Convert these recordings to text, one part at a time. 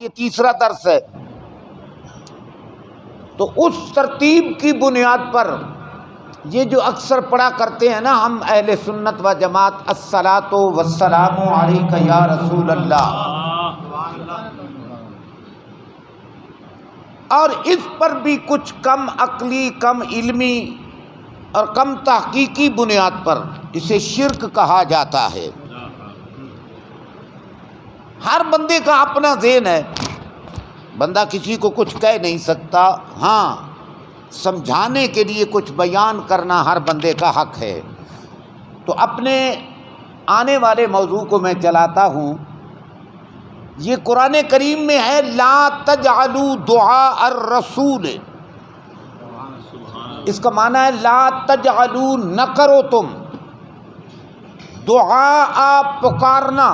یہ تیسرا درس ہے، تو اس ترتیب کی بنیاد پر یہ جو اکثر پڑھا کرتے ہیں نا ہم اہل سنت و جماعت، الصلاۃ والسلام علیک یا رسول اللہ، اور اس پر بھی کچھ کم عقلی، کم علمی اور کم تحقیقی بنیاد پر اسے شرک کہا جاتا ہے۔ ہر بندے کا اپنا ذہن ہے، بندہ کسی کو کچھ کہہ نہیں سکتا، ہاں سمجھانے کے لیے کچھ بیان کرنا ہر بندے کا حق ہے۔ تو اپنے آنے والے موضوع کو میں چلاتا ہوں۔ یہ قرآن کریم میں ہے، لا تجعلوا دعاء الرسول، اس کا معنی ہے لا تجعلوا، نہ کرو تم دعاء پکارنا،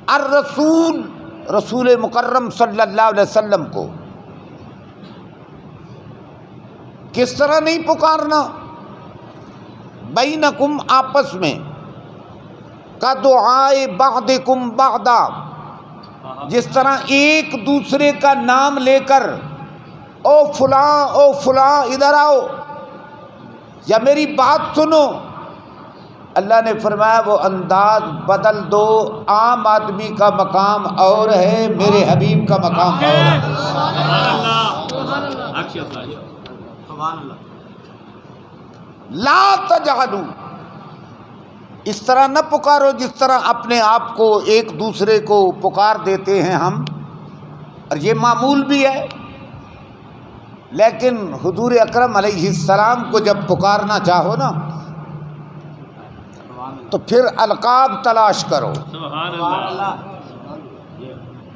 الرسول رسول مکرم صلی اللہ علیہ وسلم کو۔ کس طرح نہیں پکارنا؟ بینکم، آپس میں، کا دعائے بعضکم بعضا، جس طرح ایک دوسرے کا نام لے کر او فلاں ادھر آؤ یا میری بات سنو، اللہ نے فرمایا وہ انداز بدل دو، عام آدمی کا مقام اور ہے، میرے حبیب کا مقام اور ہے۔ لا تجعلوا، اس طرح نہ پکارو جس طرح اپنے آپ کو ایک دوسرے کو پکار دیتے ہیں ہم، اور یہ معمول بھی ہے، لیکن حضور اکرم علیہ السلام کو جب پکارنا چاہو نا تو پھر القاب تلاش کرو،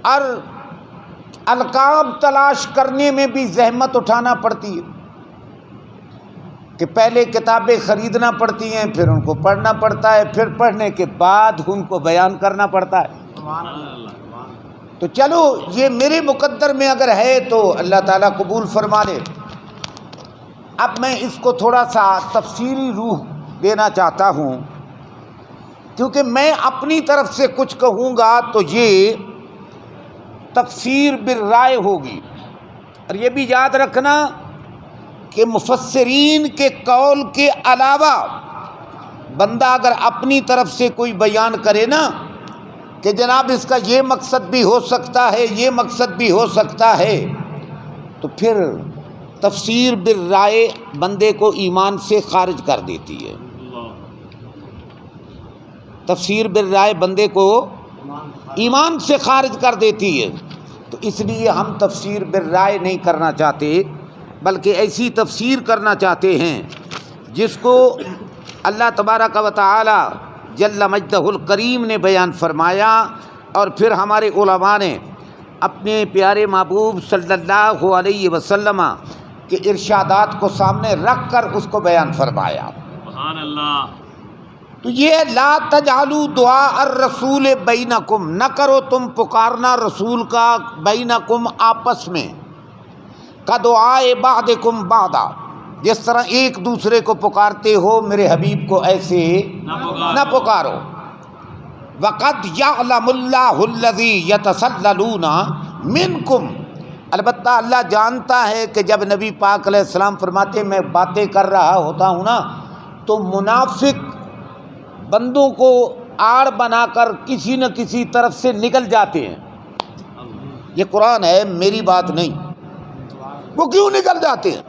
اور القاب تلاش کرنے میں بھی زحمت اٹھانا پڑتی ہے کہ پہلے کتابیں خریدنا پڑتی ہیں، پھر ان کو پڑھنا پڑتا ہے، پھر پڑھنے کے بعد ان کو بیان کرنا پڑتا ہے۔ تو چلو یہ میرے مقدر میں اگر ہے تو اللہ تعالیٰ قبول فرما لے۔ اب میں اس کو تھوڑا سا تفصیلی روح دینا چاہتا ہوں، کیونکہ میں اپنی طرف سے کچھ کہوں گا تو یہ تفسیر بالرائے ہوگی، اور یہ بھی یاد رکھنا کہ مفسرین کے قول کے علاوہ بندہ اگر اپنی طرف سے کوئی بیان کرے نا کہ جناب اس کا یہ مقصد بھی ہو سکتا ہے، یہ مقصد بھی ہو سکتا ہے، تو پھر تفسیر بالرائے بندے کو ایمان سے خارج کر دیتی ہے۔ تفسیر بالرائے بندے کو ایمان سے خارج کر دیتی ہے، تو اس لیے ہم تفسیر بالرائے نہیں کرنا چاہتے، بلکہ ایسی تفسیر کرنا چاہتے ہیں جس کو اللہ تبارک و تعالی جل مجدہ الکریم نے بیان فرمایا، اور پھر ہمارے علماء نے اپنے پیارے محبوب صلی اللہ علیہ وسلم کے ارشادات کو سامنے رکھ کر اس کو بیان فرمایا۔ سبحان اللہ۔ تو یہ لا تجعلوا دعاء الرسول بینکم، نہ کرو تم پکارنا رسول کا بینکم، آپس میں، کا دعائے بعضکم بعضا، جس طرح ایک دوسرے کو پکارتے ہو میرے حبیب کو ایسے نہ پکارو۔ وَقَدْ يَعْلَمُ اللَّهُ الَّذِي يَتَسَلَّلُونَ مِنْكُمْ، البتہ اللہ جانتا ہے کہ جب نبی پاک علیہ السلام فرماتے میں باتیں کر رہا ہوتا ہوں نا تو منافق بندوں کو آڑ بنا کر کسی نہ کسی طرف سے نکل جاتے ہیں۔ یہ قرآن ہے، میری بات نہیں۔ وہ کیوں نکل جاتے ہیں؟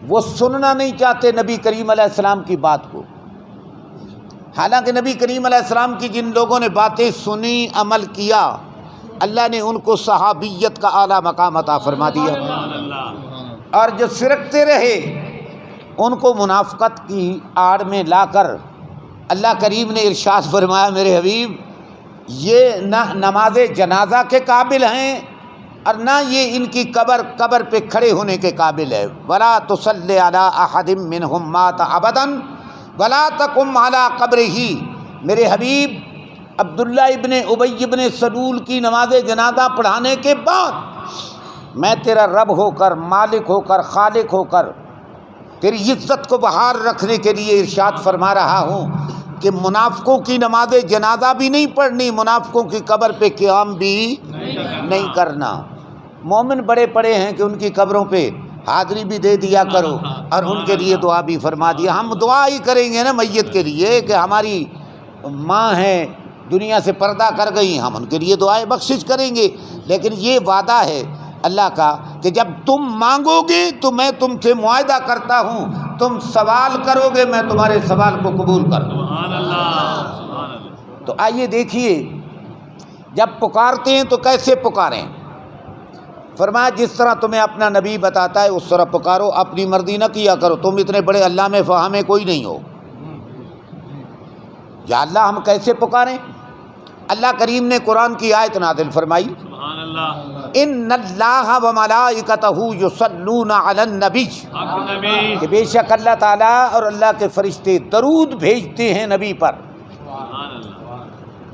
وہ سننا نہیں چاہتے نبی کریم علیہ السلام کی بات کو، حالانکہ نبی کریم علیہ السلام کی جن لوگوں نے باتیں سنی، عمل کیا، اللہ نے ان کو صحابیت کا اعلیٰ مقام عطا فرما دیا، اور جو سرکتے رہے ان کو منافقت کی آڑ میں لا کر اللہ کریم نے ارشاد فرمایا میرے حبیب یہ نہ نماز جنازہ کے قابل ہیں اور نہ یہ ان کی قبر پہ کھڑے ہونے کے قابل ہے۔ وَلَا تُصَلِّ عَلَىٰ أَحَدٍ مِّنْهُمْ مَاتَ أَبَدًا وَلَا تَقُمْ عَلَىٰ قَبْرِهِ، میرے حبیب عبداللہ ابن ابی ابن سلول کی نماز جنازہ پڑھانے کے بعد میں تیرا رب ہو کر، مالک ہو کر، خالق ہو کر تیری عزت کو بحال رکھنے کے لیے ارشاد فرما رہا ہوں کہ منافقوں کی نماز جنازہ بھی نہیں پڑھنی، منافقوں کی قبر پہ قیام بھی نہیں کرنا۔ مومن بڑے پڑے ہیں کہ ان کی قبروں پہ حاضری بھی دے دیا کرو اور ان کے لیے دعا بھی فرما دیا۔ ہم دعا ہی کریں گے نا میت کے لیے کہ ہماری ماں ہیں دنیا سے پردہ کر گئی، ہم ان کے لیے دعائیں بخشش کریں گے، لیکن یہ وعدہ ہے اللہ کا کہ جب تم مانگو گے تو میں تم سے معاہدہ کرتا ہوں، تم سوال کرو گے میں تمہارے سوال کو قبول کر دوں۔ سبحان اللہ، سبحان اللہ۔ تو آئیے دیکھیے جب پکارتے ہیں تو کیسے پکاریں؟ فرمایا جس طرح تمہیں اپنا نبی بتاتا ہے اس طرح پکارو، اپنی مرضی نہ کیا کرو، تم اتنے بڑے اللہ میں فہم کوئی نہیں ہو۔ یا اللہ ہم کیسے پکاریں؟ اللہ کریم نے قرآن کی آیت نازل فرمائی، سبحان اللہ، ان اللہ وملائکتہ یصلون علی النبی، حق نبی، کہ بے شک اللہ تعالیٰ اور اللہ کے فرشتے درود بھیجتے ہیں نبی پر۔ سبحان اللہ،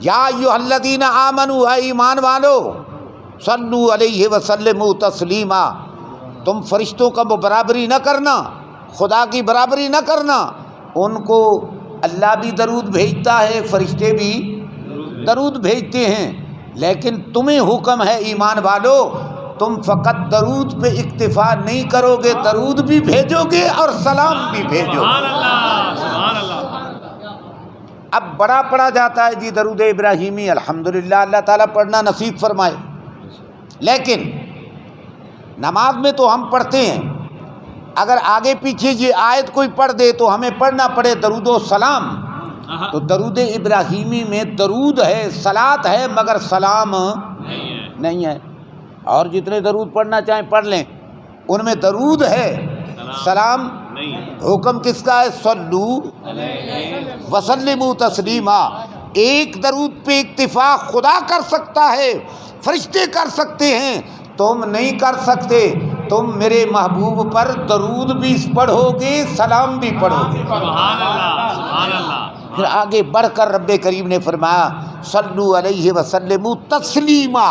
یا ایھا الذین آمنوا، اے ایمان والو، صلو علیہ وسلموا تسلیما، تم فرشتوں کا برابری نہ کرنا، خدا کی برابری نہ کرنا، ان کو اللہ بھی درود بھیجتا ہے، فرشتے بھی درود بھیجتے ہیں، لیکن تمہیں حکم ہے ایمان والو تم فقط درود پہ اکتفا نہیں کرو گے، درود بھی بھیجو گے اور سلام بھی بھیجو سبحان گے۔ اللہ، سبحان اللہ۔ اب بڑا پڑھا جاتا ہے جی درود ابراہیمی، الحمدللہ اللہ تعالیٰ پڑھنا نصیب فرمائے، لیکن نماز میں تو ہم پڑھتے ہیں، اگر آگے پیچھے یہ آیت کوئی پڑھ دے تو ہمیں پڑھنا پڑے درود و سلام، تو درود ابراہیمی میں درود ہے، صلات ہے، مگر سلام نہیں ہے۔ اور جتنے درود پڑھنا چاہیں پڑھ لیں، ان میں درود ہے، سلام حکم کس کا ہے؟ صلو وسلموا تسلیما۔ ایک درود پہ اکتفا خدا کر سکتا ہے، فرشتے کر سکتے ہیں، تم نہیں کر سکتے، تم میرے محبوب پر درود بھی پڑھو گے، سلام بھی پڑھو گے۔ سبحان اللہ، سبحان اللہ۔ پھر آگے بڑھ کر رب کریم نے فرمایا صلو علیہ وسلموا تسلیما،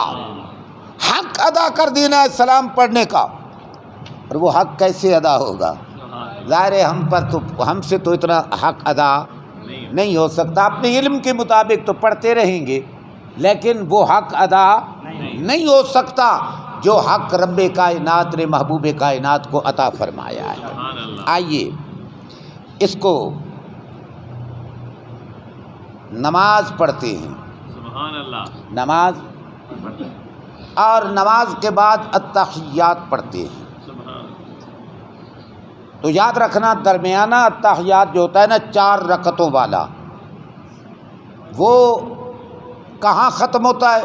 حق ادا کر دینا ہے سلام پڑھنے کا۔ اور وہ حق کیسے ادا ہوگا؟ ظاہر ہے ہم سے تو اتنا حق ادا نہیں ہو سکتا، اپنے علم کے مطابق تو پڑھتے رہیں گے، لیکن وہ حق ادا نہیں ہو سکتا جو حق رب کائنات نے محبوب کائنات کو عطا فرمایا ہے۔ آئیے اس کو نماز پڑھتے ہیں، سبحان اللہ، نماز اور نماز کے بعد التحیات پڑھتے ہیں۔ تو یاد رکھنا درمیانہ التحیات جو ہوتا ہے نا 4 رکعتوں والا، وہ کہاں ختم ہوتا ہے؟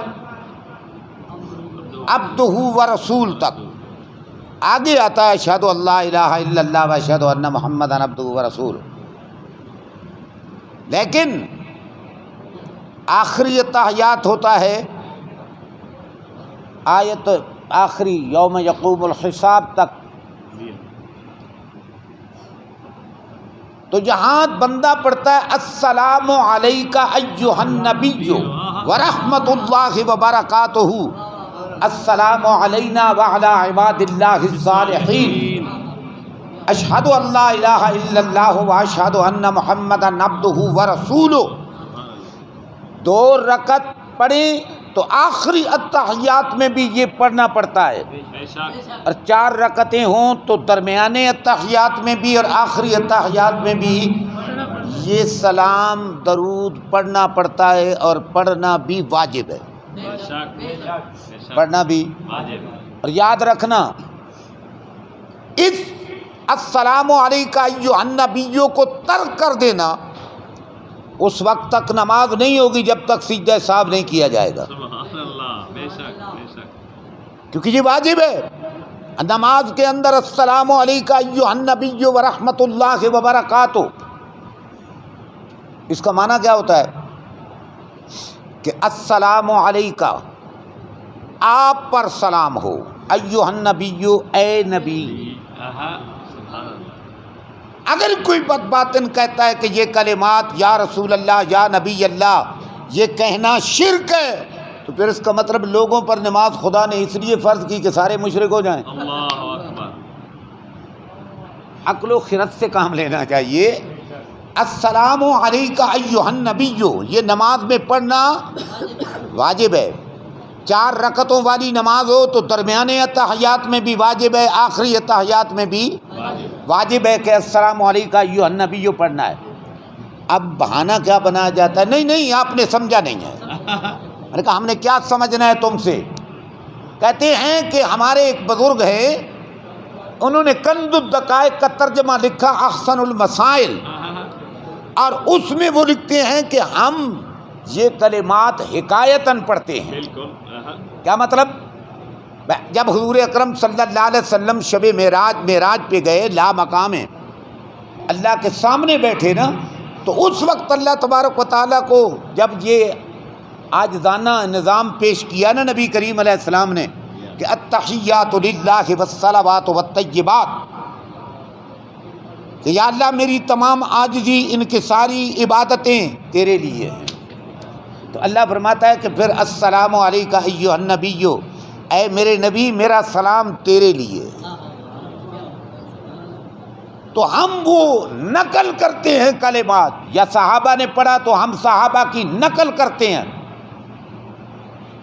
عبدہ و رسول تک۔ آگے آتا ہے اشہدو ان لا الہ الا اللہ و اشہدو ان محمدا عبدہ و رسول، لیکن آخری التحیات ہوتا ہے آیت آخری یوم یقوم الحساب تک۔ تو جہاں بندہ پڑھتا ہے السلام علیک ایھا النبی ورحمۃ اللہ وبرکاتہ، السلام علینا وعلی عباد اللہ الصالحین، اشہد ان لا الہ الا اللہ واشہد ان محمدا عبدہ ورسولہ، 2 رکعت پڑھیں تو آخری التحیات میں بھی یہ پڑھنا پڑتا ہے، اور 4 رکعتیں ہوں تو درمیانے التحیات میں بھی اور آخری التحیات میں بھی یہ سلام درود پڑھنا پڑتا ہے، اور پڑھنا بھی واجب ہے، پڑھنا بھی۔ اور یاد رکھنا اس السلام علیک ایھا النبی کو ترک کر دینا اس وقت تک نماز نہیں ہوگی جب تک سجدہ سہو نہیں کیا جائے گا، سبحان اللہ، بے شک، بے شک، کیونکہ یہ واجب ہے نماز کے اندر السلام علیک ایھا النبی ورحمۃ اللہ وبرکاتہ۔ اس کا معنی کیا ہوتا ہے کہ السلام علیک، آپ پر سلام ہو، ایھا النبی، اے نبی۔ سبحان اللہ۔ اگر کوئی بدباطن کہتا ہے کہ یہ کلمات یا رسول اللہ یا نبی اللہ یہ کہنا شرک ہے، تو پھر اس کا مطلب لوگوں پر نماز خدا نے اس لیے فرض کی کہ سارے مشرک ہو جائیں۔ اللہ اکبر۔ عقل و خرد سے کام لینا چاہیے۔ السلام علیکہ ایھا النبی، یہ نماز میں پڑھنا واجب ہے۔ 4 رکعتوں والی نماز ہو تو درمیانے اتحیات میں بھی واجب ہے، آخری اتحیات میں بھی واجب ہے کہ السلام علیکہ ایھا النبی پڑھنا ہے۔ اب بہانہ کیا بنایا جاتا ہے، نہیں آپ نے سمجھا نہیں ہے۔ میں نے کہا ہم نے کیا سمجھنا ہے تم سے؟ کہتے ہیں کہ ہمارے ایک بزرگ ہیں، انہوں نے کنز الدقائق کا ترجمہ لکھا احسن المسائل، اور اس میں وہ لکھتے ہیں کہ ہم یہ کلمات حکایتاً پڑھتے ہیں۔ بالکل کیا مطلب؟ جب حضور اکرم صلی اللہ علیہ وسلم شب معراج پہ گئے، لا مقام ہے، اللہ کے سامنے بیٹھے نا، تو اس وقت اللہ تبارک و تعالیٰ کو جب یہ عاجزانہ نظام پیش کیا نا نبی کریم علیہ السلام نے کہ التحیات للہ والصلوات والطیبات، کہ یا اللہ میری تمام عاجزی انکساری عبادتیں تیرے لیے ہیں، تو اللہ فرماتا ہے کہ پھر السلام علیکہ ایھا النبی، اے میرے نبی میرا سلام تیرے لیے۔ تو ہم وہ نقل کرتے ہیں کلمات، یا صحابہ نے پڑھا تو ہم صحابہ کی نقل کرتے ہیں۔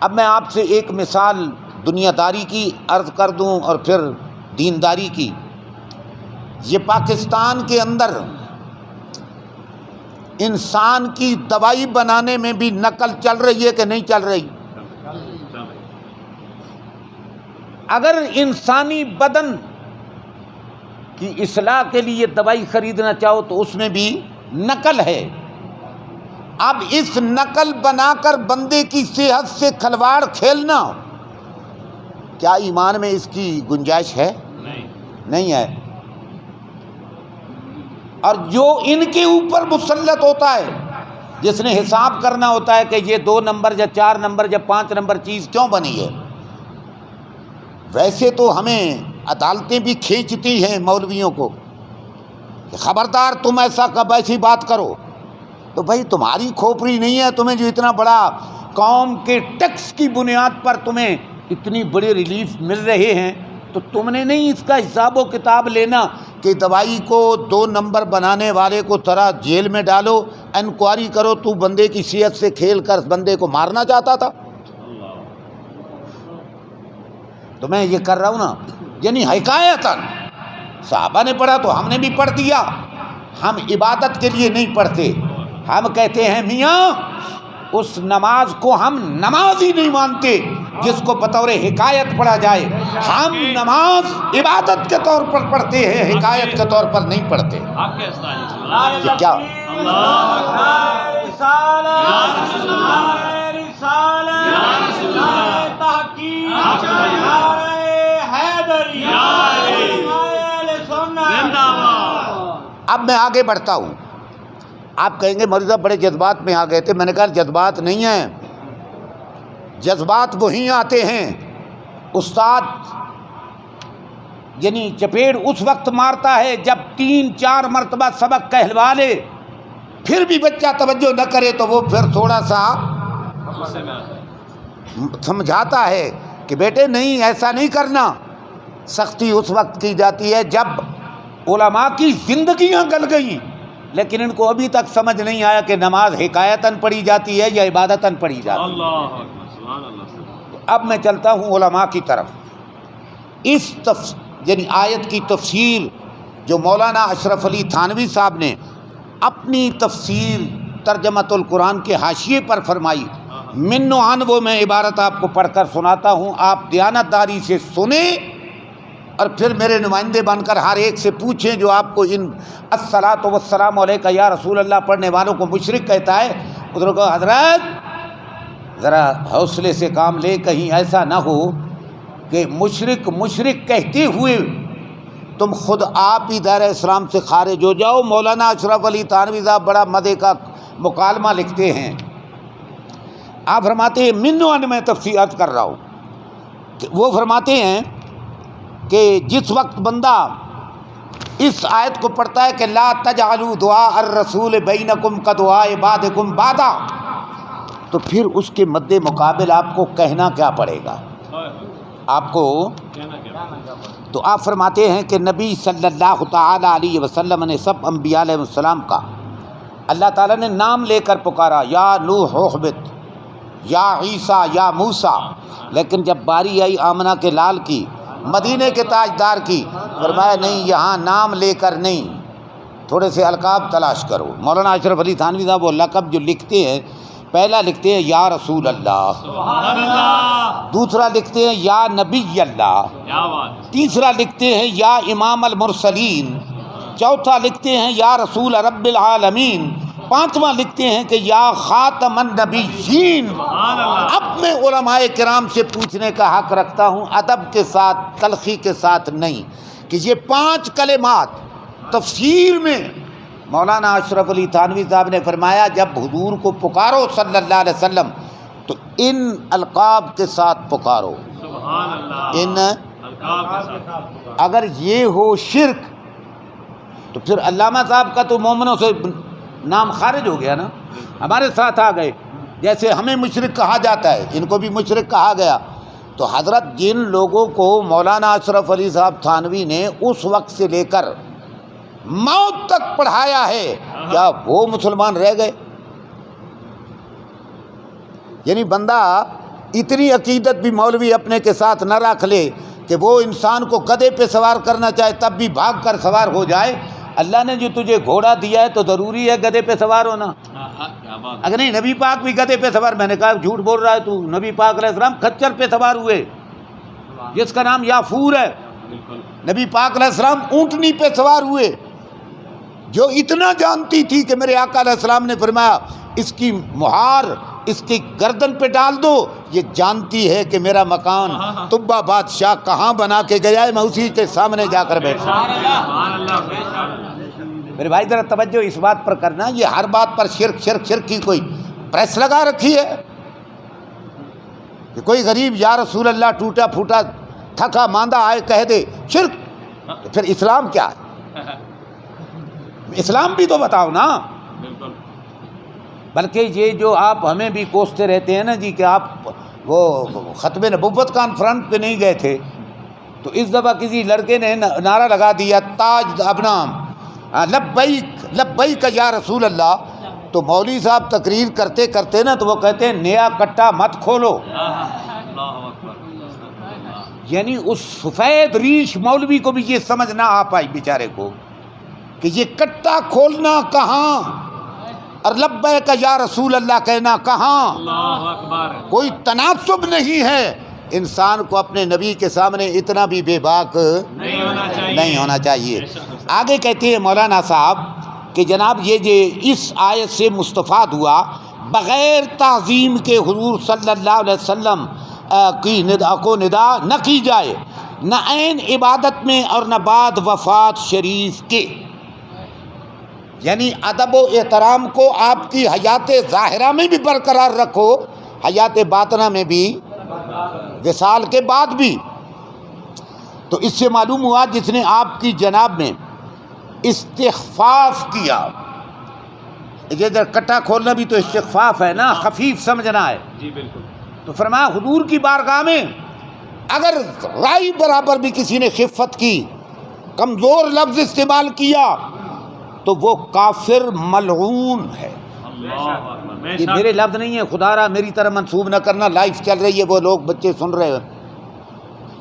اب میں آپ سے ایک مثال دنیا داری کی عرض کر دوں اور پھر دینداری کی۔ یہ پاکستان کے اندر انسان کی دوائی بنانے میں بھی نقل چل رہی ہے کہ نہیں چل رہی؟ اگر انسانی بدن کی اصلاح کے لیے دوائی خریدنا چاہو تو اس میں بھی نقل ہے۔ اب اس نقل بنا کر بندے کی صحت سے کھلواڑ کھیلنا، کیا ایمان میں اس کی گنجائش ہے؟ نہیں ہے۔ اور جو ان کے اوپر مسلط ہوتا ہے، جس نے حساب کرنا ہوتا ہے کہ یہ 2 نمبر یا 4 نمبر یا 5 نمبر چیز کیوں بنی ہے، ویسے تو ہمیں عدالتیں بھی کھینچتی ہیں مولویوں کو کہ خبردار تم ایسی بات کرو، تو بھائی تمہاری کھوپڑی نہیں ہے، تمہیں جو اتنا بڑا قوم کے ٹیکس کی بنیاد پر تمہیں اتنی بڑی ریلیف مل رہے ہیں، تو تم نے نہیں اس کا حساب و کتاب لینا کہ دوائی کو 2 نمبر بنانے والے کو طرح جیل میں ڈالو، انکوائری کرو، تو بندے کی صحت سے کھیل کر بندے کو مارنا چاہتا تھا۔ تو میں یہ کر رہا ہوں نا، یعنی حکایتاً صحابہ نے پڑھا تو ہم نے بھی پڑھ دیا۔ ہم عبادت کے لیے نہیں پڑھتے، ہم کہتے ہیں میاں اس نماز کو ہم نماز ہی نہیں مانتے جس کو بطور حکایت پڑھا جائے۔ ہم نماز عبادت کے طور پر پڑھتے ہیں، حکایت کے طور پر نہیں پڑھتے۔ یہ کیا اب میں آگے بڑھتا ہوں۔ آپ کہیں گے مولوی صاحب بڑے جذبات میں آ گئے تھے، میں نے کہا جذبات نہیں ہیں، جذبات وہیں آتے ہیں استاد، یعنی چپیڑ اس وقت مارتا ہے جب 3-4 مرتبہ سبق کہلوا لے، پھر بھی بچہ توجہ نہ کرے تو وہ پھر تھوڑا سا سمجھاتا ہے کہ بیٹے نہیں ایسا نہیں کرنا۔ سختی اس وقت کی جاتی ہے جب علماء کی زندگیاں گل گئیں، لیکن ان کو ابھی تک سمجھ نہیں آیا کہ نماز حکایتاً پڑھی جاتی ہے یا عبادتاً پڑھی جاتی ہے۔ اب میں چلتا ہوں علماء کی طرف۔ اس یعنی آیت کی تفسیر جو مولانا اشرف علی تھانوی صاحب نے اپنی تفسیر ترجمۃ القرآن کے حاشیے پر فرمائی، من و عن وہ میں عبارت آپ کو پڑھ کر سناتا ہوں، آپ دیانتداری سے سنیں اور پھر میرے نمائندے بن کر ہر ایک سے پوچھیں جو آپ کو ان الصلاۃ والسلام علیکہ یا رسول اللہ پڑھنے والوں کو مشرک کہتا ہے۔ ادھر کو حضرت ذرا حوصلے سے کام لے، کہیں ایسا نہ ہو کہ مشرک کہتے ہوئے تم خود آپ ہی دائرہ اسلام سے خارج ہو جاؤ۔ مولانا اشرف علی تھانوی صاحب بڑا مزے کا مکالمہ لکھتے ہیں، آپ فرماتے ہیں من و عن میں تفسیر عرض کر رہا ہوں، وہ فرماتے ہیں کہ جس وقت بندہ اس آیت کو پڑھتا ہے کہ لا تجعلوا دعاء الرسول بینکم کدعاء بعضکم بعضا، تو پھر اس کے مد مقابل آپ کو کہنا کیا پڑے گا؟ آپ کو تو آپ فرماتے ہیں کہ نبی صلی اللہ تعالی علیہ وسلم نے سب انبیاء علیہ السلام کا اللہ تعالیٰ نے نام لے کر پکارا، یا نوح اہبط، یا عیسیٰ، یا موسیٰ، لیکن جب باری آئی آمنہ کے لال کی، مدینے کے تاجدار کی، فرمایا نہیں، یہاں نام لے کر نہیں، تھوڑے سے القاب تلاش کرو۔ مولانا اشرف علی تھانوی صاحب وہ لقب جو لکھتے ہیں، پہلا لکھتے ہیں یا رسول اللہ، سبحان اللہ، دوسرا لکھتے ہیں یا نبی اللہ، کیا بات، تیسرا لکھتے ہیں یا امام المرسلین، چوتھا لکھتے ہیں یا رسول رب العالمین، پانچواں لکھتے ہیں کہ یا خاتم النبیین۔ سبحان اللہ، اب میں علماء کرام سے پوچھنے کا حق رکھتا ہوں، ادب کے ساتھ، تلخی کے ساتھ نہیں، کہ یہ 5 کلمات تفسیر میں مولانا اشرف علی تھانوی صاحب نے فرمایا جب حضور کو پکارو صلی اللہ علیہ وسلم تو ان القاب کے ساتھ پکارو، سبحان اللہ، ان القاب کے ساتھ، اگر یہ ہو شرک تو پھر علامہ صاحب کا تو مومنوں سے نام خارج ہو گیا نا، ہمارے ساتھ آ گئے، جیسے ہمیں مشرک کہا جاتا ہے ان کو بھی مشرک کہا گیا۔ تو حضرت جن لوگوں کو مولانا اشرف علی صاحب تھانوی نے اس وقت سے لے کر موت تک پڑھایا ہے، کیا وہ مسلمان رہ گئے؟ یعنی بندہ اتنی عقیدت بھی مولوی اپنے کے ساتھ نہ رکھ لے کہ وہ انسان کو گدھے پہ سوار کرنا چاہے تب بھی بھاگ کر سوار ہو جائے۔ اللہ نے جو تجھے گھوڑا دیا ہے تو ضروری ہے گدھے پہ سوار ہونا؟ کیا بات، اگر نہیں، نبی پاک بھی گدھے پہ سوار، میں نے کہا جھوٹ بول رہا ہے تو، نبی پاک علیہ السلام کھچر پہ سوار ہوئے جس کا نام یافور ہے، بالکل، نبی پاک علیہ السلام اونٹنی پہ سوار ہوئے جو اتنا جانتی تھی کہ میرے آقا علیہ السلام نے فرمایا اس کی مہار اس کی گردن پہ ڈال دو، یہ جانتی ہے کہ میرا مکان طبہ بادشاہ کہاں بنا کے گیا ہے، میں اسی کے سامنے جا کر بیٹھا۔ سبحان اللہ، بے شک، میرے بھائی ذرا توجہ اس بات پر کرنا، یہ ہر بات پر شرک شرک شرک کی کوئی پریس لگا رکھی ہے کہ کوئی غریب یا رسول اللہ ٹوٹا پھوٹا تھکا ماندہ آئے کہہ دے شرک، تو پھر اسلام کیا ہے؟ اسلام بھی تو بتاؤ نا۔ بالکل، بلکہ یہ جو آپ ہمیں بھی کوستے رہتے ہیں نا جی کہ آپ وہ ختم نبوت کانفرنس پہ نہیں گئے تھے، تو اس دفعہ کسی لڑکے نے نعرہ لگا دیا تاج ابنام لبیک لبیک یا رسول اللہ، تو مولوی صاحب تقریر کرتے کرتے نا تو وہ کہتے ہیں نیا کٹا مت کھولو، اللہ اکبر، یعنی اس سفید ریش مولوی کو بھی یہ سمجھ نہ آ پائی بیچارے کو کہ یہ کٹا کھولنا کہاں اور لبیک یا رسول اللہ کہنا کہاں، اللہ اکبر، کوئی تناسب نہیں ہے۔ انسان کو اپنے نبی کے سامنے اتنا بھی بے باک نہیں ہونا چاہیے، نہیں ہونا چاہیے۔ آگے کہتے ہیں مولانا صاحب کہ جناب یہ اس آیت سے مستفاد ہوا بغیر تعظیم کے حضور صلی اللہ علیہ وسلم کی ندا کو ندا نہ کی جائے، نہ عین عبادت میں اور نہ بعد وفات شریف کے، یعنی ادب و احترام کو آپ کی حیات ظاہرہ میں بھی برقرار رکھو، حیات باطنہ میں بھی، وصال کے بعد بھی۔ تو اس سے معلوم ہوا جس نے آپ کی جناب میں استخفاف کیا، یہ کٹا کھولنا بھی تو استخفاف ہے نا، خفیف سمجھنا ہے، جی بالکل، تو فرمایا حضور کی بارگاہ میں اگر رائی برابر بھی کسی نے خفت کی، کمزور لفظ استعمال کیا تو وہ کافر ملعون ہے۔ اللہ اکبر، بے یہ شک، میرے لفظ نہیں ہے، خدا را میری طرح منسوب نہ کرنا، لائف چل رہی ہے، وہ لوگ بچے سن رہے ہیں،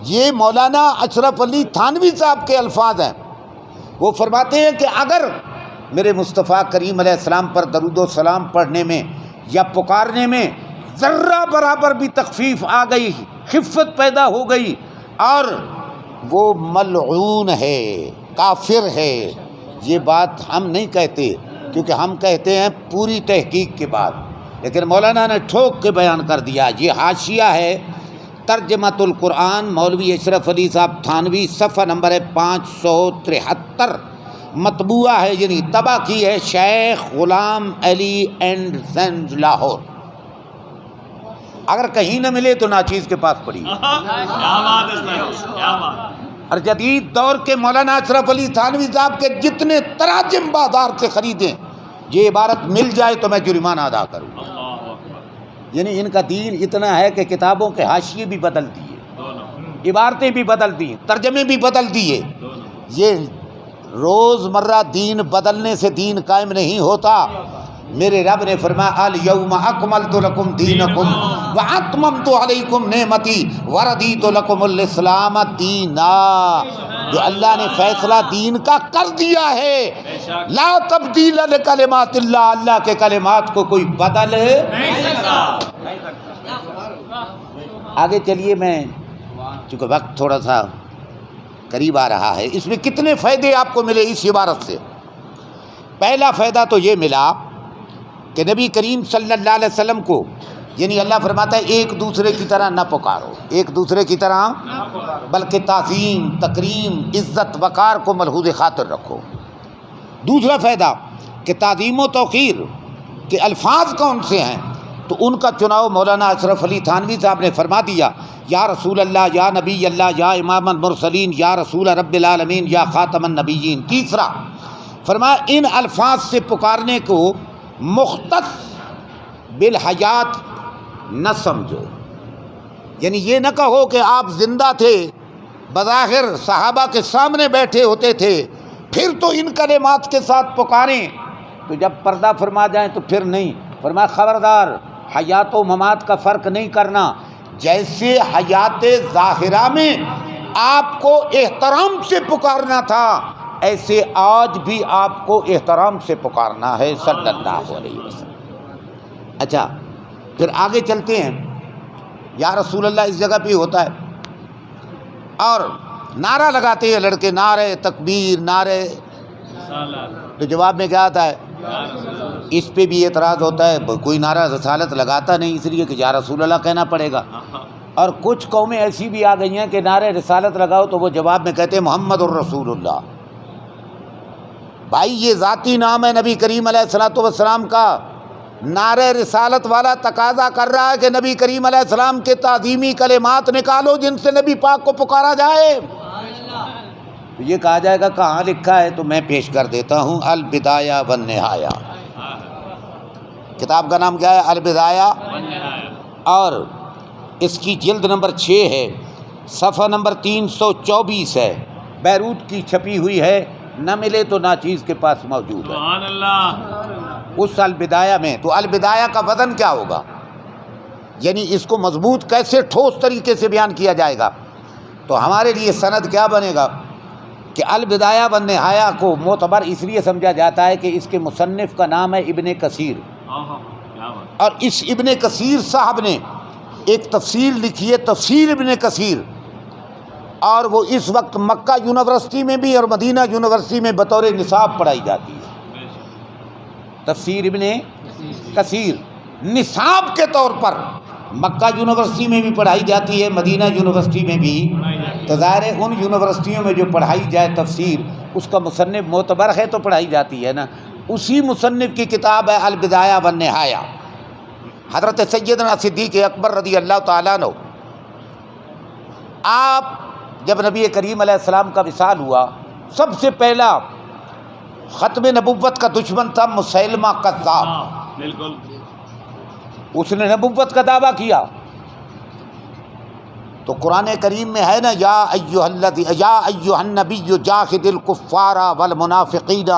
یہ مولانا اشرف علی تھانوی صاحب کے الفاظ ہیں۔ وہ فرماتے ہیں کہ اگر میرے مصطفیٰ کریم علیہ السلام پر درود و سلام پڑھنے میں یا پکارنے میں ذرہ برابر بھی تخفیف آ گئی، خفت پیدا ہو گئی، اور وہ ملعون ہے، کافر ہے، یہ بات ہم نہیں کہتے کیونکہ ہم کہتے ہیں پوری تحقیق کے بعد، لیکن مولانا نے ٹھوک کے بیان کر دیا۔ یہ حاشیہ ہے ترجمۃ القرآن مولوی اشرف علی صاحب تھانوی، صفحہ نمبر ہے 573، مطبوعہ ہے یعنی طبع کی ہے شیخ غلام علی اینڈ سنز لاہور، اگر کہیں نہ ملے تو ناچیز کے پاس پڑی۔ کیا بات ہے، کیا بات، اور جدید دور کے مولانا اشرف علی تھانوی صاحب کے جتنے تراجم بازار سے خریدیں، یہ عبارت مل جائے تو میں جرمانہ ادا کروں، اللہ اکبر، یعنی ان کا دین اتنا ہے کہ کتابوں کے حاشیے بھی بدل دیے، دونوں، عبارتیں بھی بدل دی، ترجمے بھی بدل دیے، دونوں، یہ روزمرہ دین بدلنے سے دین قائم نہیں ہوتا۔ میرے رب نے فرمایا الیوم اکملت لکم دینکم واتممت علیکم نعمتی ورضیت لکم الاسلام دینا۔ جو اللہ نے فیصلہ دین کا کر دیا ہے، لا تبدیل لکلمات اللہ، اللہ کے کلمات کو کوئی بدل نہیں سکتا۔ آگے چلیے، میں چونکہ وقت تھوڑا سا قریب آ رہا ہے، اس میں کتنے فائدے آپ کو ملے اس عبارت سے۔ پہلا فائدہ تو یہ ملا کہ نبی کریم صلی اللہ علیہ وسلم کو، یعنی اللہ فرماتا ہے ایک دوسرے کی طرح نہ پکارو، ایک دوسرے کی طرح، بلکہ تعظیم، تکریم، عزت، وقار کو ملحوظ خاطر رکھو۔ دوسرا فائدہ کہ تعظیم و توقیر کے الفاظ کون سے ہیں، تو ان کا چناؤ مولانا اشرف علی تھانوی صاحب نے فرما دیا، یا رسول اللہ، یا نبی اللہ، یا امام المرسلین، یا رسول رب العالمین، یا خاتم النبیین۔ تیسرا فرمایا ان الفاظ سے پکارنے کو مختص بالحیات نہ سمجھو، یعنی یہ نہ کہو کہ آپ زندہ تھے، بظاہر صحابہ کے سامنے بیٹھے ہوتے تھے، پھر تو ان کلمات کے ساتھ پکاریں، تو جب پردہ فرما جائیں تو پھر نہیں۔ فرمایا خبردار، حیات و ممات کا فرق نہیں کرنا، جیسے حیات ظاہرہ میں آپ کو احترام سے پکارنا تھا، ایسے آج بھی آپ کو احترام سے پکارنا ہے صلی اللہ علیہ وسلم۔ اچھا، پھر آگے چلتے ہیں۔ یا رسول اللہ اس جگہ پہ ہوتا ہے، اور نعرہ لگاتے ہیں لڑکے، نعرہ تکبیر، نعرہ، تو جواب میں کیا آتا ہے؟ اس پہ بھی اعتراض ہوتا ہے، کوئی نعرہ رسالت لگاتا نہیں، اس لیے کہ یا رسول اللہ کہنا پڑے گا۔ اور کچھ قومیں ایسی بھی آ گئی ہیں کہ نعرہ رسالت لگاؤ تو وہ جواب میں کہتے ہیں محمد الرسول اللہ۔ بھائی یہ ذاتی نام ہے نبی کریم علیہ الصلوۃ والسلام کا، نعرہ رسالت والا تقاضا کر رہا ہے کہ نبی کریم علیہ السلام کے تعظیمی کلمات نکالو جن سے نبی پاک کو پکارا جائے۔ تو یہ کہا جائے گا کہاں لکھا ہے، تو میں پیش کر دیتا ہوں، البدایہ والنہایہ، کتاب کا نام کیا ہے؟ البدایہ، اور اس کی جلد نمبر 6 ہے، صفحہ نمبر 324 ہے، بیروت کی چھپی ہوئی ہے، نہ ملے تو ناچیز کے پاس موجود ہے۔ سبحان اللہ۔ اس البدایہ میں، تو البدایہ کا وزن کیا ہوگا، یعنی اس کو مضبوط کیسے ٹھوس طریقے سے بیان کیا جائے گا، تو ہمارے لیے سند کیا بنے گا کہ البدایہ والنہایہ کو معتبر اس لیے سمجھا جاتا ہے کہ اس کے مصنف کا نام ہے ابن کثیر، اور اس ابن کثیر صاحب نے ایک تفسیر لکھی ہے، تفسیر ابن کثیر، اور وہ اس وقت مکہ یونیورسٹی میں بھی اور مدینہ یونیورسٹی میں بطور نصاب پڑھائی جاتی ہے۔ تفسیر ابن کثیر نصاب کے طور پر مکہ یونیورسٹی میں بھی پڑھائی جاتی ہے، مدینہ یونیورسٹی میں بھی، تو ظاہر ہے ان یونیورسٹیوں میں جو پڑھائی جائے تفسیر، اس کا مصنف معتبر ہے تو پڑھائی جاتی ہے نا۔ اسی مصنف کی کتاب ہے البدایہ والنہایہ۔ حضرت سیدنا صدیق اکبر رضی اللہ تعالیٰ عنہ، آپ جب نبی کریم علیہ السلام کا وصال ہوا، سب سے پہلا ختم نبوت کا دشمن تھا مسیلمہ کذاب، بالکل، اس نے نبوت کا دعویٰ کیا، تو قرآن کریم میں ہے نا، یا ایھا النبی جاہد الکفار والمنافقین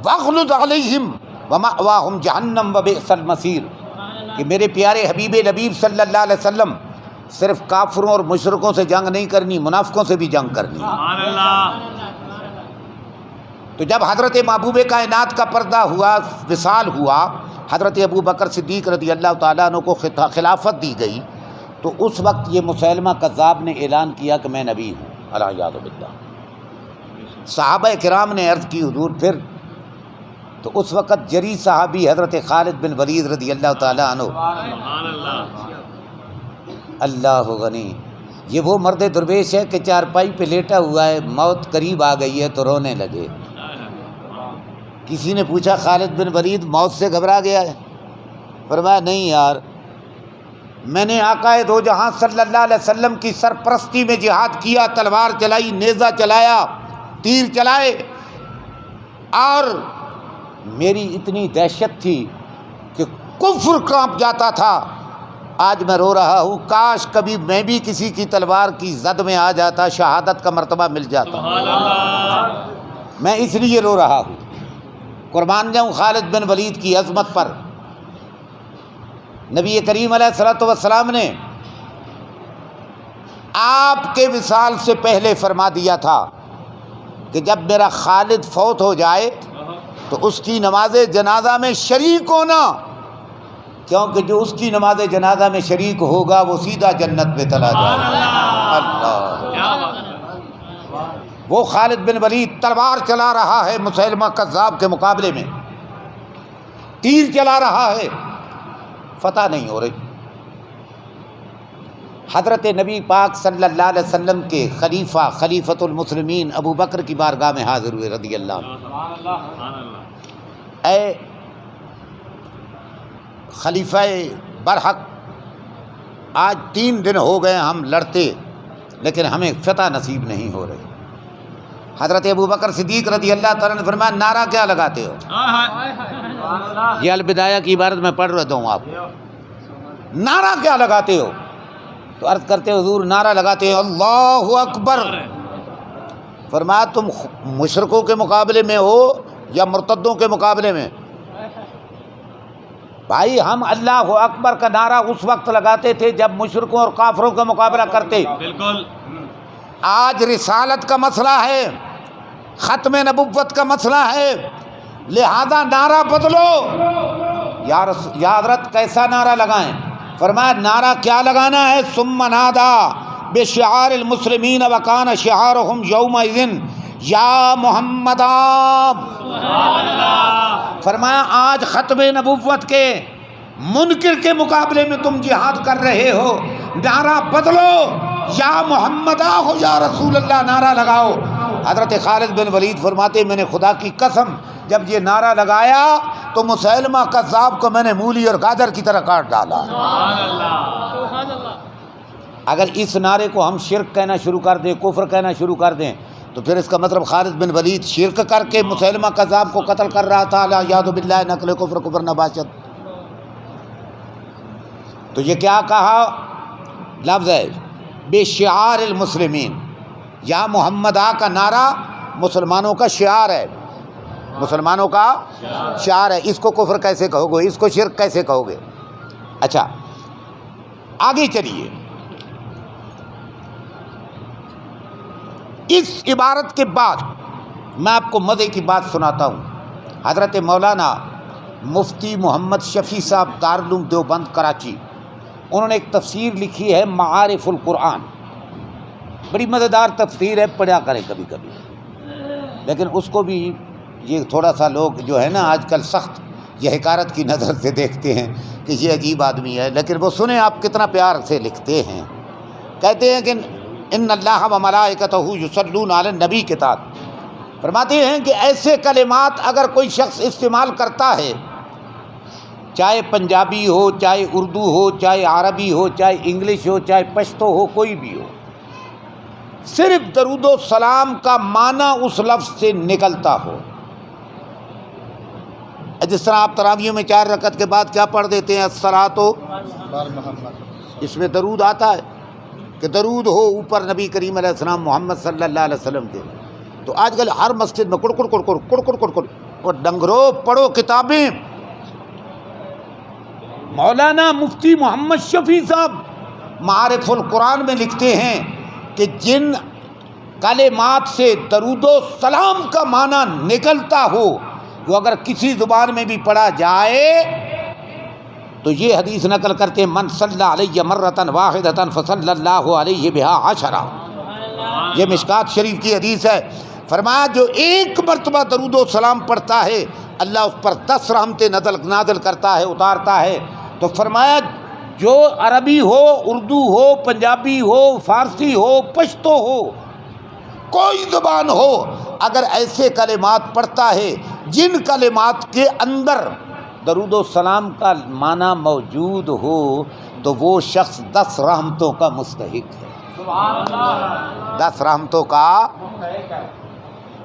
واغلظ علیہم ومأواہم جہنم وبئس المصیر، کہ میرے پیارے حبیب لبیب صلی اللہ علیہ وسلم صرف کافروں اور مشرکوں سے جنگ نہیں کرنی، منافقوں سے بھی جنگ کرنی۔ سبحان اللہ۔ تو جب حضرت محبوب کائنات کا پردہ ہوا، وصال ہوا، حضرت ابو بکر صدیق رضی اللہ تعالیٰ عنہ کو خلافت دی گئی، تو اس وقت یہ مسیلمہ کذاب نے اعلان کیا کہ میں نبی ہوں، العیاذ باللہ۔ صحابہ کرام نے عرض کی حضور پھر، تو اس وقت جری صحابی حضرت خالد بن ولید رضی اللہ تعالیٰ عنہ، سبحان اللہ۔ اللہ غنی، یہ وہ مرد درویش ہے کہ چارپائی پہ لیٹا ہوا ہے، موت قریب آ گئی ہے تو رونے لگے۔ کسی نے پوچھا خالد بن ولید موت سے گھبرا گیا ہے؟ فرمایا نہیں یار، میں نے آقا دو جہاں صلی اللہ علیہ وسلم کی سرپرستی میں جہاد کیا، تلوار چلائی، نیزہ چلایا، تیر چلائے، اور میری اتنی دہشت تھی کہ کفر کانپ جاتا تھا۔ آج میں رو رہا ہوں، کاش کبھی میں بھی کسی کی تلوار کی زد میں آ جاتا، شہادت کا مرتبہ مل جاتا۔ سبحان اللہ۔ میں اس لیے رو رہا ہوں، قربان جاؤں خالد بن ولید کی عظمت پر۔ نبی کریم علیہ الصلوۃ والسلام نے آپ کے وصال سے پہلے فرما دیا تھا کہ جب میرا خالد فوت ہو جائے تو اس کی نماز جنازہ میں شریک ہونا، کیونکہ جو اس کی نماز جنازہ میں شریک ہوگا وہ سیدھا جنت میں چلا جائے گا۔ اللہ، وہ خالد بن ولید تلوار چلا رہا ہے مسیلمہ کذاب کے مقابلے میں، تیر چلا رہا ہے، فتح نہیں ہو رہی۔ حضرت نبی پاک صلی اللہ علیہ وسلم کے خلیفۃ المسلمین ابو بکر کی بارگاہ میں حاضر ہوئے رضی اللہ عنہ۔ اے خلیفہ برحق، آج 3 دن ہو گئے ہم لڑتے لیکن ہمیں فتح نصیب نہیں ہو رہی۔ حضرت ابو بکر صدیق رضی اللہ تعالیٰ نے فرمایا نعرہ کیا لگاتے ہو؟ یہ البدایہ کی عبارت میں پڑھ رہتا ہوں آپ، نعرہ کیا لگاتے ہو؟ تو عرض کرتے حضور نعرہ لگاتے ہیں اللہ اکبر۔ فرمایا تم مشرکوں کے مقابلے میں ہو یا مرتدوں کے مقابلے میں؟ بھائی ہم اللہ اکبر کا نعرہ اس وقت لگاتے تھے جب مشرکوں اور کافروں کا مقابلہ کرتے۔ بالکل، آج رسالت کا مسئلہ ہے، ختم نبوت کا مسئلہ ہے، لہذا نعرہ بدلو۔ یا حضرت کیسا نعرہ لگائیں؟ فرمایا نعرہ کیا لگانا ہے؟ ثم نادا بشعار المسلمین وکان شعارهم یومئذ یا محمد۔ فرمایا آج ختم نبوت کے منکر کے مقابلے میں تم جہاد کر رہے ہو، نعرہ بدلو، یا محمد ہو یا رسول اللہ نعرہ لگاؤ۔ حضرت خالد بن ولید فرماتے میں نے خدا کی قسم جب یہ نعرہ لگایا تو مسیلمہ کذاب کو میں نے مولی اور گاجر کی طرح کاٹ ڈالا۔ اگر اس نعرے کو ہم شرک کہنا شروع کر دیں، کفر کہنا شروع کر دیں، تو پھر اس کا مطلب خالد بن ولید شرک کر کے مسیلمہ کذاب کو قتل کر رہا تھا، لا یاد باللہ نقل کفر کفر نباشت۔ تو یہ کیا کہا لفظ ہے بے شعار المسلمین، یا محمد کا نعرہ مسلمانوں کا شعار ہے، مسلمانوں کا شعار ہے، اس کو کفر کیسے کہو گے، اس کو شرک کیسے کہو گے؟ اچھا آگے چلیے، اس عبارت کے بعد میں آپ کو مزے کی بات سناتا ہوں۔ حضرت مولانا مفتی محمد شفیع صاحب دارالعلوم دیوبند کراچی، انہوں نے ایک تفسیر لکھی ہے معارف القرآن، بڑی مزیدار تفسیر ہے، پڑھا کریں کبھی کبھی، لیکن اس کو بھی یہ تھوڑا سا لوگ جو ہے نا آج کل سخت یہ حقارت کی نظر سے دیکھتے ہیں کہ یہ عجیب آدمی ہے، لیکن وہ سنیں آپ کتنا پیار سے لکھتے ہیں۔ کہتے ہیں کہ ان اللہ و ملائکتہ یصلون علی النبی کے تحت فرماتے ہیں کہ ایسے کلمات اگر کوئی شخص استعمال کرتا ہے، چاہے پنجابی ہو، چاہے اردو ہو، چاہے عربی ہو، چاہے انگلش ہو، چاہے پشتو ہو، کوئی بھی ہو، صرف درود و سلام کا معنی اس لفظ سے نکلتا ہو۔ جس طرح آپ تراویح میں 4 رکعت کے بعد کیا پڑھ دیتے ہیں، الصلاۃ، اس میں درود آتا ہے کہ درود ہو اوپر نبی کریم علیہ السلام محمد صلی اللہ علیہ وسلم کے۔ تو آج کل ہر مسجد میں کڑ کڑ کڑ کڑ کڑ کڑ کڑ کڑ، اور ڈنگرو پڑھو کتابیں۔ مولانا مفتی محمد شفیع صاحب معارف القرآن میں لکھتے ہیں کہ جن کلمات سے درود و سلام کا معنی نکلتا ہو وہ اگر کسی زبان میں بھی پڑھا جائے تو یہ حدیث نقل کرتے ہیں من صلی علیہ مرۃ واحدۃ فصلی اللہ علیہ بہا عشرہ، یہ مشکات شریف کی حدیث ہے۔ فرمایا جو ایک مرتبہ درود و سلام پڑھتا ہے اللہ اس پر 10 رحمتیں نازل کرتا ہے، اتارتا ہے۔ تو فرمایا جو عربی ہو، اردو ہو، پنجابی ہو، فارسی ہو، پشتو ہو، کوئی زبان ہو، اگر ایسے کلمات پڑھتا ہے جن کلمات کے اندر درود و سلام کا معنی موجود ہو تو وہ شخص 10 رحمتوں کا مستحق ہے۔ 10 رحمتوں کا۔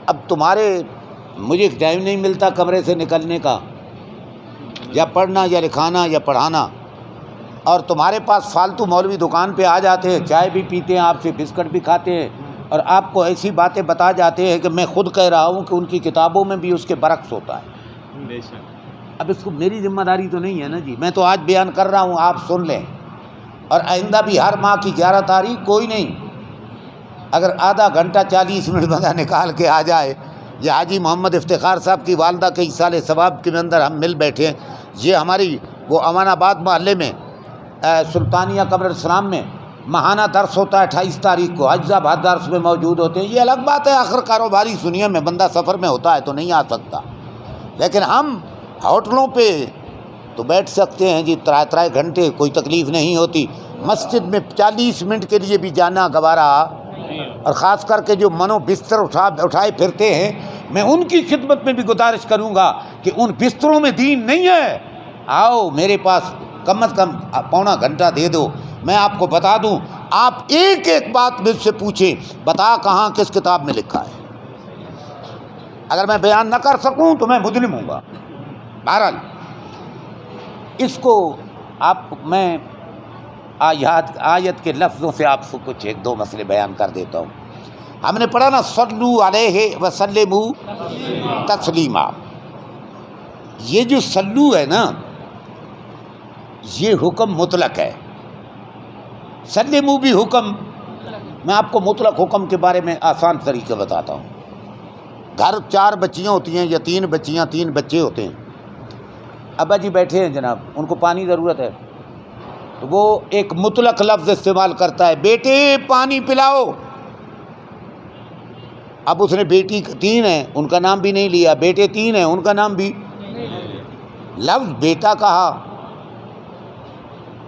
اب تمہارے مجھے ٹائم نہیں ملتا کمرے سے نکلنے کا، یا پڑھنا یا لکھانا یا پڑھانا، اور تمہارے پاس فالتو مولوی دکان پہ آ جاتے ہیں، چائے بھی پیتے ہیں آپ سے، بسکٹ بھی کھاتے ہیں، اور آپ کو ایسی باتیں بتا جاتے ہیں کہ میں خود کہہ رہا ہوں کہ ان کی کتابوں میں بھی اس کے برعکس ہوتا ہے۔ بے شک۔ اب اس کو میری ذمہ داری تو نہیں ہے نا جی، میں تو آج بیان کر رہا ہوں، آپ سن لیں، اور آئندہ بھی ہر ماہ کی 11 تاریخ کوئی نہیں، اگر آدھا گھنٹہ 40 منٹ بندہ نکال کے آ جائے، یہ حاجی محمد افتخار صاحب کی والدہ کے اصال ثواب کے اندر ہم مل بیٹھے ہیں، یہ ہماری وہ امان آباد محلے میں سلطانیہ قبر السلام میں ماہانہ درس ہوتا ہے 28 تاریخ کو، حج صاحب ہر درس میں موجود ہوتے ہیں، یہ الگ بات ہے، آخر کاروباری دنیا میں بندہ سفر میں ہوتا ہے تو نہیں آ سکتا، لیکن ہم ہوٹلوں پہ تو بیٹھ سکتے ہیں جی 3 گھنٹے، کوئی تکلیف نہیں ہوتی، مسجد میں 40 منٹ کے لیے بھی جانا گوارا، اور خاص کر کے جو منو بستر اٹھائے پھرتے ہیں، میں ان کی خدمت میں بھی گزارش کروں گا کہ ان بستروں میں دین نہیں ہے، آؤ میرے پاس کم از کم پونا گھنٹہ دے دو، میں آپ کو بتا دوں، آپ ایک ایک بات مجھ سے پوچھیں، بتا کہاں کس کتاب میں لکھا ہے، اگر میں بیان نہ کر سکوں تو میں مجرم ہوں گا۔ بہرحال اس کو میں آیت کے لفظوں سے آپ کو کچھ 1-2 مسئلے بیان کر دیتا ہوں۔ ہم نے پڑھا نا صلو علیہ وسلموا تسلیما، یہ جو صلو ہے نا یہ حکم مطلق ہے، سلموا بھی حکم، میں آپ کو مطلق حکم کے بارے میں آسان طریقے بتاتا ہوں۔ گھر 4 بچیاں ہوتی ہیں یا 3 بچیاں 3 بچے ہوتے ہیں، ابا جی بیٹھے ہیں جناب، ان کو پانی ضرورت ہے، تو وہ ایک مطلق لفظ استعمال کرتا ہے، بیٹے پانی پلاؤ۔ اب اس نے بیٹی 3 ہیں ان کا نام بھی نہیں لیا، بیٹے 3 ہیں ان کا نام بھی، لفظ بیٹا کہا،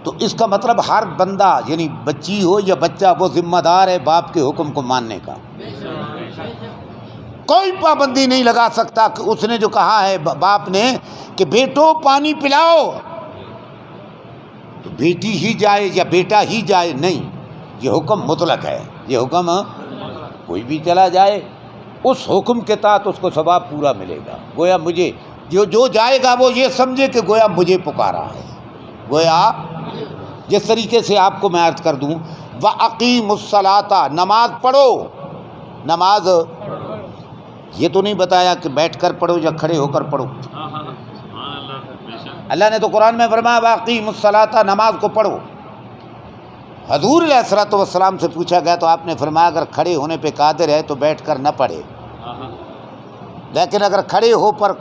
تو اس کا مطلب ہر بندہ یعنی بچی ہو یا بچہ وہ ذمہ دار ہے باپ کے حکم کو ماننے کا، کوئی پابندی نہیں لگا سکتا کہ اس نے جو کہا ہے باپ نے کہ بیٹو پانی پلاؤ تو بیٹی ہی جائے یا بیٹا ہی جائے، نہیں، یہ حکم مطلق ہے، یہ حکم کوئی بھی چلا جائے اس حکم کے تحت اس کو ثواب پورا ملے گا، گویا مجھے جو جائے گا وہ یہ سمجھے کہ گویا مجھے پکارا ہے، گویا جس طریقے سے آپ کو میں عرض کر دوں وَأَقِیمُوا الصَّلَاةَ، نماز پڑھو، نماز یہ تو نہیں بتایا کہ بیٹھ کر پڑھو یا کھڑے ہو کر پڑھو، اللہ نے تو قرآن میں فرمایا وَأَقِیمُوا الصَّلَاةَ، نماز کو پڑھو۔ حضور علیہ الصلوۃ والسلام سے پوچھا گیا تو آپ نے فرمایا اگر کھڑے ہونے پہ قادر ہے تو بیٹھ کر نہ پڑھے، لیکن اگر کھڑے ہو پر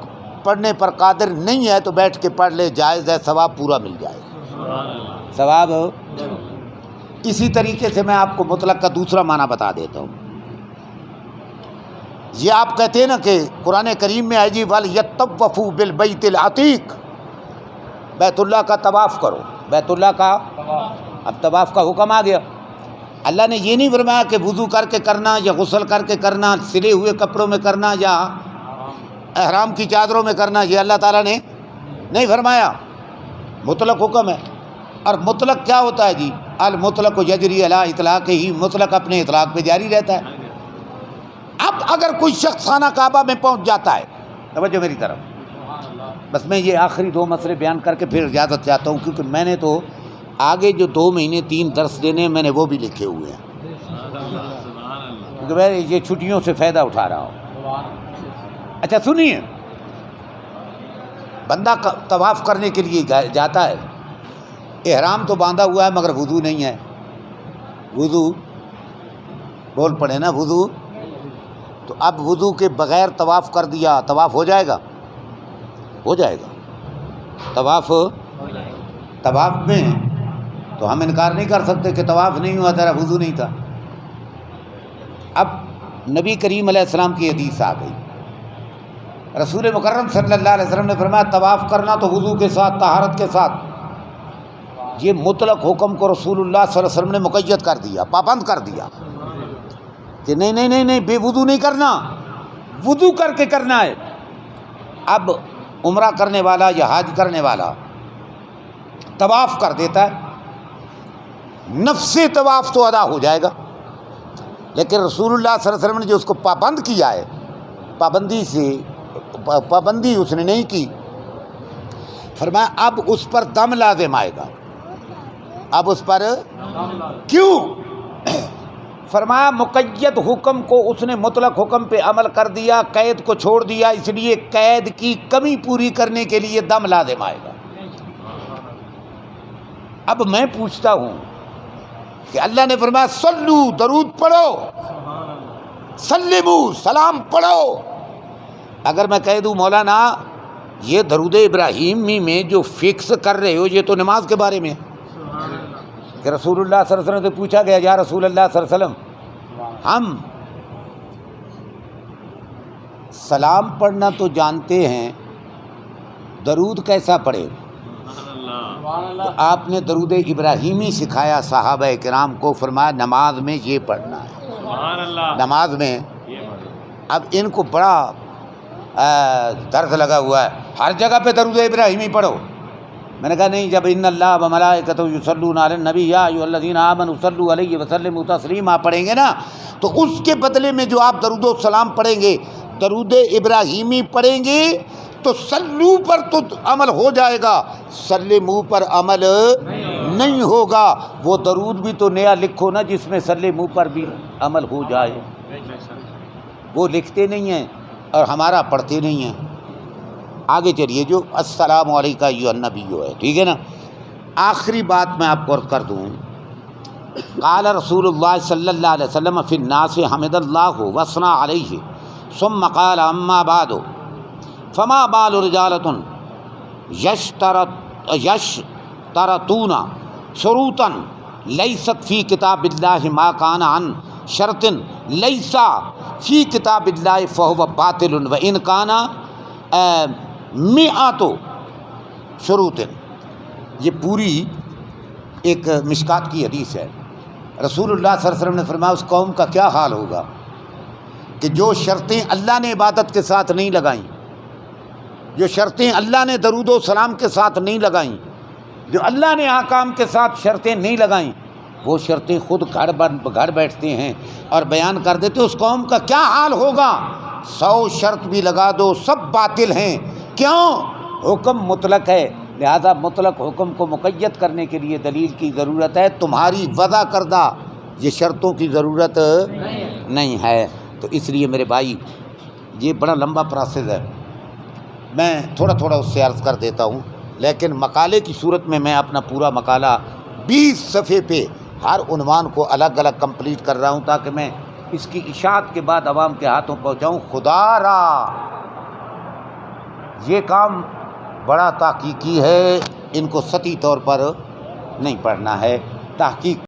پڑھنے پر قادر نہیں ہے تو بیٹھ کے پڑھ لے، جائز ہے، ثواب پورا مل جائے، ثواب۔ اسی طریقے سے میں آپ کو مطلق کا دوسرا معنی بتا دیتا ہوں، یہ آپ کہتے ہیں نا کہ قرآن کریم میں ہے جی وَلْيَطَّوَّفُوا بِالْبَيْتِ الْعَتِيقِ، بیت اللہ کا طواف کرو، بیت اللہ کا، اب طواف کا حکم آ گیا، اللہ نے یہ نہیں فرمایا کہ وضو کر کے کرنا یا غسل کر کے کرنا، سلے ہوئے کپڑوں میں کرنا یا احرام کی چادروں میں کرنا، یہ اللہ تعالیٰ نے نہیں فرمایا، مطلق حکم ہے۔ اور مطلق کیا ہوتا ہے جی؟ المطلق یجری علی اطلاق ہی، مطلق اپنے اطلاق پہ جاری رہتا ہے۔ اب اگر کوئی شخص خانہ کعبہ میں پہنچ جاتا ہے، توجہ میری طرف، بس میں یہ آخری 2 مسئلے بیان کر کے پھر اجازت چاہتا ہوں، کیونکہ میں نے تو آگے جو 2 مہینے 3 درس دینے ہیں میں نے وہ بھی لکھے ہوئے ہیں، کیونکہ میں یہ چھٹیوں سے فائدہ اٹھا رہا ہوں۔ اچھا سنیے، بندہ طواف کرنے کے لیے جاتا ہے، احرام تو باندھا ہوا ہے مگر وضو نہیں ہے، وضو بول پڑے نا وضو، تو اب وضو کے بغیر طواف کر دیا، طواف ہو جائے گا؟ ہو جائے گا طواف، طواف میں تو ہم انکار نہیں کر سکتے کہ طواف نہیں ہوا، تیرا وضو نہیں تھا۔ اب نبی کریم علیہ السلام کی حدیث آ گئی، رسول مکرم صلی اللہ علیہ وسلم نے فرمایا طواف کرنا تو وضو کے ساتھ، طہارت کے ساتھ، یہ مطلق حکم کو رسول اللہ صلی اللہ علیہ وسلم نے مقید کر دیا، پابند کر دیا کہ نہیں بے وضو نہیں کرنا، وضو کر کے کرنا ہے۔ اب عمرہ کرنے والا یا حج کرنے والا طواف کر دیتا ہے، نفس طواف تو ادا ہو جائے گا، لیکن رسول اللہ صلی اللہ علیہ وسلم نے جو اس کو پابند کیا ہے، پابندی اس نے نہیں کی، فرمایا اب اس پر دم لازم آئے گا، اب اس پر کیوں؟ فرمایا مقید حکم کو اس نے مطلق حکم پہ عمل کر دیا، قید کو چھوڑ دیا، اس لیے قید کی کمی پوری کرنے کے لیے دم لازم آئے گا۔ اب میں پوچھتا ہوں کہ اللہ نے فرمایا صلو، درود پڑھو، سلمو، سلام پڑھو۔ اگر میں کہہ دوں مولانا یہ درود ابراہیمی میں جو فکس کر رہے ہو یہ تو نماز کے بارے میں ہے، کہ رسول اللہ صلی اللہ علیہ وسلم سے پوچھا گیا یا رسول اللہ صلی اللہ علیہ وسلم ہم سلام پڑھنا تو جانتے ہیں، درود کیسا پڑھے؟ تو آپ نے درود ابراہیمی سکھایا صحابہ کرام کو، فرمایا نماز میں یہ پڑھنا ہے، نماز میں۔ اب ان کو بڑا درد لگا ہوا ہے، ہر جگہ پہ درود ابراہیمی پڑھو۔ میں نے کہا نہیں، جب ان اللہ و ملائکتہ یصلون علی النبی یا ایھا الذین آمنوا صلوا علیہ وسلموا تسلیما پڑھیں گے نا، تو اس کے بدلے میں جو آپ درود و سلام پڑھیں گے، درود ابراہیمی پڑھیں گے تو سلو پر تو عمل ہو جائے گا، سلمو پر عمل نہیں ہوگا۔ وہ درود بھی تو نیا لکھو نا جس میں سلمو پر بھی عمل ہو جائے، وہ لکھتے نہیں ہیں اور ہمارا پڑھتے نہیں ہیں۔ آگے چلیے، جو السلام علیکہ ایھا النبی ہے، ٹھیک ہے نا۔ آخری بات میں آپ کو عرض کر دوں، قال رسول اللہ صلی اللہ علیہ وسلم فی الناس حمد اللہ وثنى علیہ ثم قال اما بعد فما بال رجالۃ یشترطون شروطا لیست فی کتاب اللہ ما کان عن شرط لیس فی کتاب اللہ فہو باطل وان کان مئات شروط۔ یہ پوری ایک مشکات کی حدیث ہے۔ رسول اللہ صلی اللہ علیہ وسلم نے فرمایا اس قوم کا کیا حال ہوگا کہ جو شرطیں اللہ نے عبادت کے ساتھ نہیں لگائیں، جو شرطیں اللہ نے درود و سلام کے ساتھ نہیں لگائیں، جو اللہ نے احکام کے ساتھ شرطیں نہیں لگائیں، وہ شرطیں خود گھڑ بیٹھتے ہیں اور بیان کر دیتے۔ اس قوم کا کیا حال ہوگا؟ 100 شرط بھی لگا دو سب باطل ہیں۔ کیوں؟ حکم مطلق ہے، لہذا مطلق حکم کو مقید کرنے کے لیے دلیل کی ضرورت ہے، تمہاری وضع کردہ یہ شرطوں کی ضرورت نہیں ہے۔ تو اس لیے میرے بھائی یہ بڑا لمبا پروسیس ہے، میں تھوڑا تھوڑا اس سے عرض کر دیتا ہوں، لیکن مقالے کی صورت میں اپنا پورا مقالہ 20 صفحے پہ ہر عنوان کو الگ الگ کمپلیٹ کر رہا ہوں تاکہ میں اس کی اشاعت کے بعد عوام کے ہاتھوں پہنچاؤں۔ خدا را یہ کام بڑا تحقیقی ہے، ان کو سطحی طور پر نہیں پڑھنا ہے، تحقیق